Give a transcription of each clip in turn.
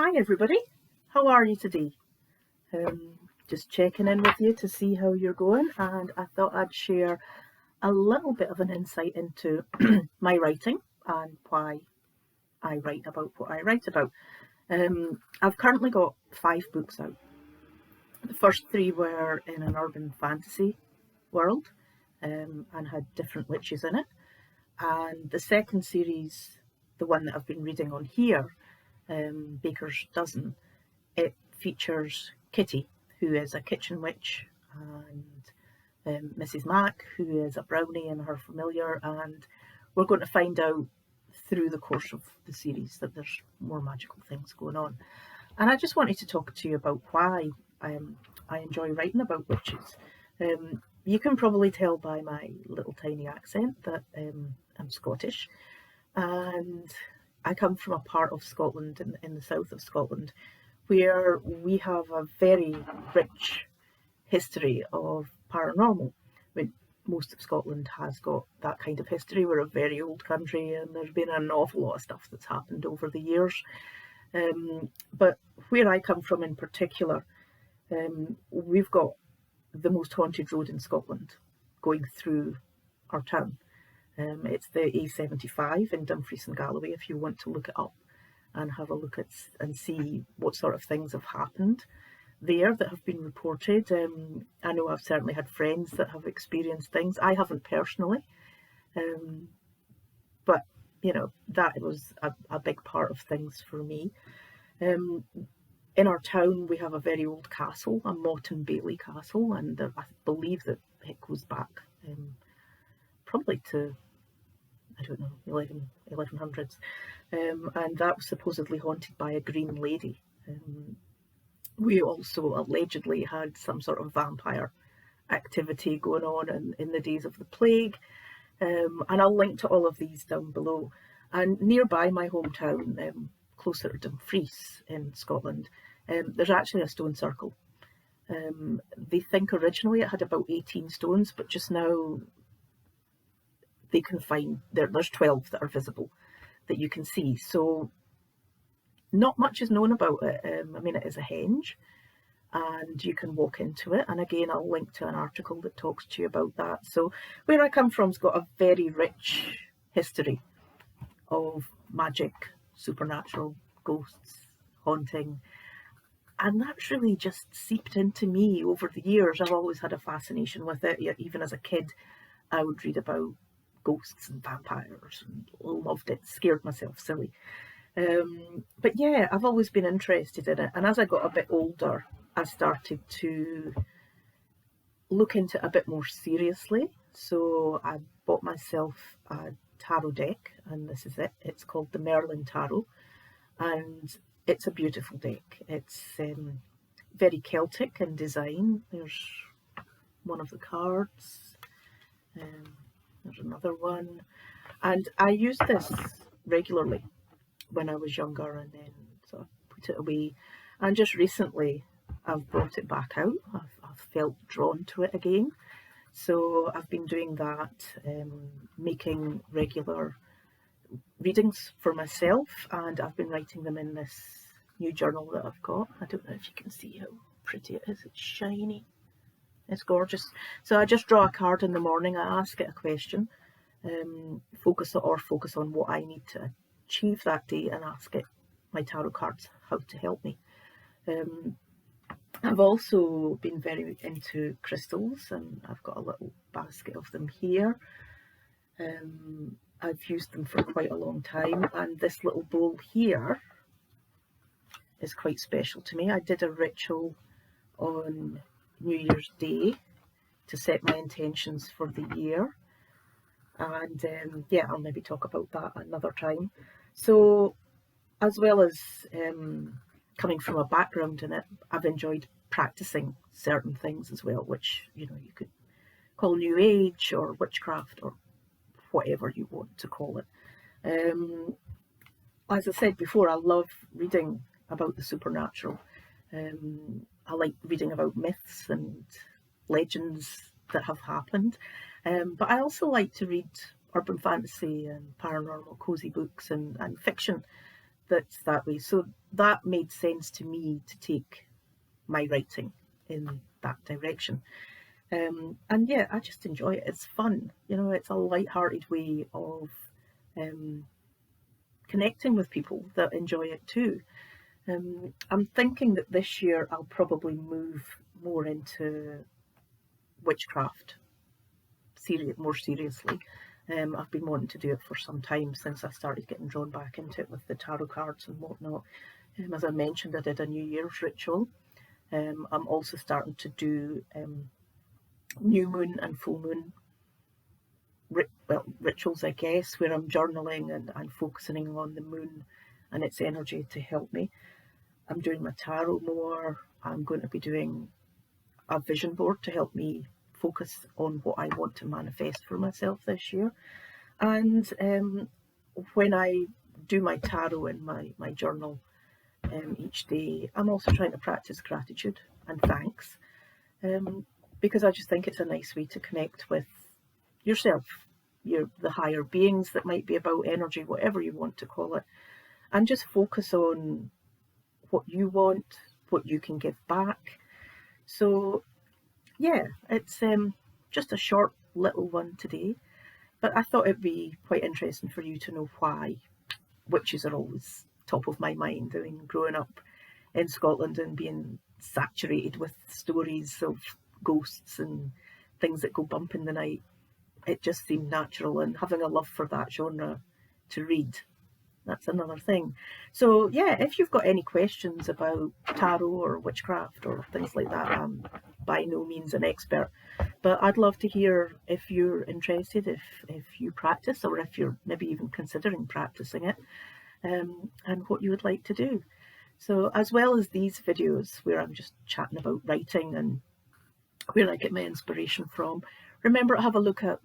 Hi everybody, how are you today? Just checking in with you to see how you're going, and I thought I'd share a little bit of an insight into my writing and why I write about what I write about. I've currently got 5 books out. The first 3 were in an urban fantasy world and had different witches in it. And the second series, the one that I've been reading on here, Baker's Dozen, it features Kitty, who is a kitchen witch, and Mrs. Mac, who is a brownie and her familiar, and we're going to find out through the course of the series that there's more magical things going on. And I just wanted to talk to you about why I enjoy writing about witches. You can probably tell by my little tiny accent that I'm Scottish, and I come from a part of Scotland in the south of Scotland where we have a very rich history of paranormal. I mean, most of Scotland has got that kind of history. We're a very old country and there's been an awful lot of stuff that's happened over the years. But where I come from in particular, we've got the most haunted road in Scotland going through our town. It's the A75 in Dumfries and Galloway, if you want to look it up and have a look at and see what sort of things have happened there that have been reported. I know I've certainly had friends that have experienced things. I haven't personally, but you know, that was a big part of things for me. In our town we have a very old castle, a Motte and Bailey castle, and I believe that it goes back probably to, I don't know, 1100s, and that was supposedly haunted by a green lady. We also allegedly had some sort of vampire activity going on in the days of the plague, and I'll link to all of these down below. And nearby my hometown, closer to Dumfries in Scotland, there's actually a stone circle. They think originally it had about 18 stones, but just now they can find there's 12 that are visible that you can see. So not much is known about it. I mean, it is a henge and you can walk into it, and again I'll link to an article that talks to you about that. So where I come from's got a very rich history of magic, supernatural, ghosts, haunting, and that's really just seeped into me over the years. I've always had a fascination with it. Even as a kid I would read about ghosts and vampires and loved it, scared myself silly. But yeah, I've always been interested in it, and as I got a bit older I started to look into it a bit more seriously. So I bought myself a tarot deck, and this is it. It's called the Merlin Tarot, and it's a beautiful deck. It's very Celtic in design. There's one of the cards, there's another one, and I used this regularly when I was younger, and then sort of put it away, and just recently I've brought it back out. I've felt drawn to it again, so I've been doing that, making regular readings for myself, and I've been writing them in this new journal that I've got. I don't know if you can see how pretty it is. It's shiny, it's gorgeous. So I just draw a card in the morning, I ask it a question, focus on what I need to achieve that day, and ask it, my tarot cards, how to help me. I've also been very into crystals, and I've got a little basket of them here. I've used them for quite a long time, and this little bowl here is quite special to me. I did a ritual on New Year's Day to set my intentions for the year, and yeah, I'll maybe talk about that another time. So as well as coming from a background in it, I've enjoyed practicing certain things as well, which, you know, you could call New Age or witchcraft or whatever you want to call it. As I said before, I love reading about the supernatural. I like reading about myths and legends that have happened, but I also like to read urban fantasy and paranormal cozy books and fiction that's that way. So that made sense to me to take my writing in that direction. And yeah, I just enjoy it. It's fun, you know. It's a light-hearted way of um, connecting with people that enjoy it too. I'm thinking that this year I'll probably move more into witchcraft, more seriously. I've been wanting to do it for some time, since I started getting drawn back into it with the tarot cards and whatnot. As I mentioned, I did a New Year's ritual. I'm also starting to do new moon and full moon rituals, I guess, where I'm journaling and focusing on the moon and its energy to help me. I'm doing my tarot more. I'm going to be doing a vision board to help me focus on what I want to manifest for myself this year. And when I do my tarot in my journal each day, I'm also trying to practice gratitude and thanks, because I just think it's a nice way to connect with yourself, the higher beings that might be about, energy, whatever you want to call it, and just focus on what you want, what you can give back. So yeah, it's just a short little one today, but I thought it'd be quite interesting for you to know why witches are always top of my mind. I mean, growing up in Scotland and being saturated with stories of ghosts and things that go bump in the night, it just seemed natural, and having a love for that genre to read, that's another thing. So yeah, if you've got any questions about tarot or witchcraft or things like that, I'm by no means an expert, but I'd love to hear if you're interested, if you practice, or if you're maybe even considering practicing it, and what you would like to do. So as well as these videos where I'm just chatting about writing and where I get my inspiration from, remember to have a look at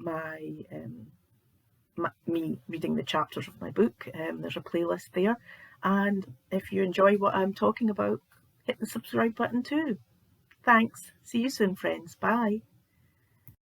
me reading the chapters of my book. There's a playlist there, and if you enjoy what I'm talking about, hit the subscribe button too. Thanks. See you soon, friends. Bye.